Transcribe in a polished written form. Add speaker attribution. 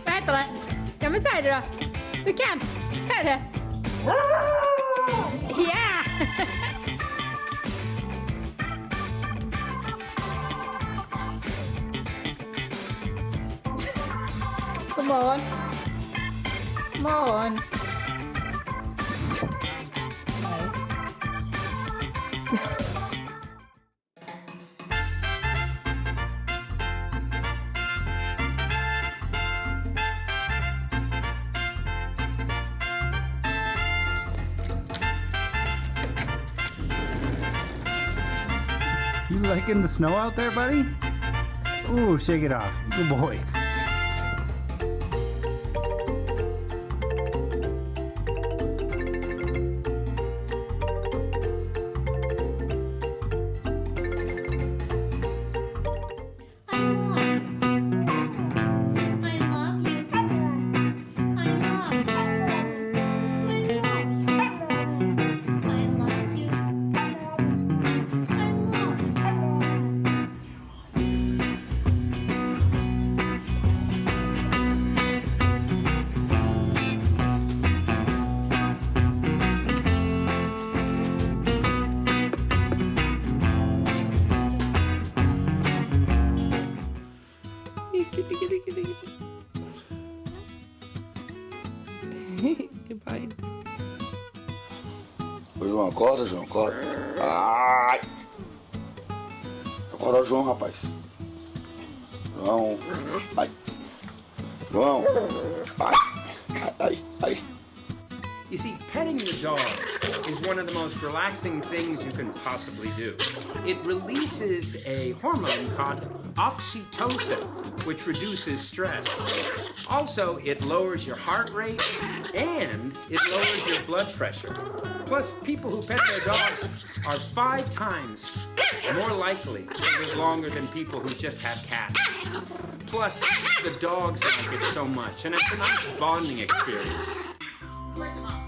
Speaker 1: Vänta, kan vi säga det då? Du kan, säg det. Ja! God morgon. Morgon.
Speaker 2: You liking the snow out there, buddy? Ooh, shake it off. Good boy. Goodbye.
Speaker 3: Ô, João, acorda, João, acorda. Ai! Acorda, João, rapaz. João. Ai. João. Ai. Ai. Ai.
Speaker 4: You see, petting the dog is one of the most relaxing things you can possibly do. It releases a hormone called oxytocin, which reduces stress. Also, it lowers your heart rate and it lowers your blood pressure. Plus, people who pet their dogs are 5 times more likely to live longer than people who just have cats. Plus, the dogs like it so much, and it's a nice bonding experience.
Speaker 1: Where's the mom?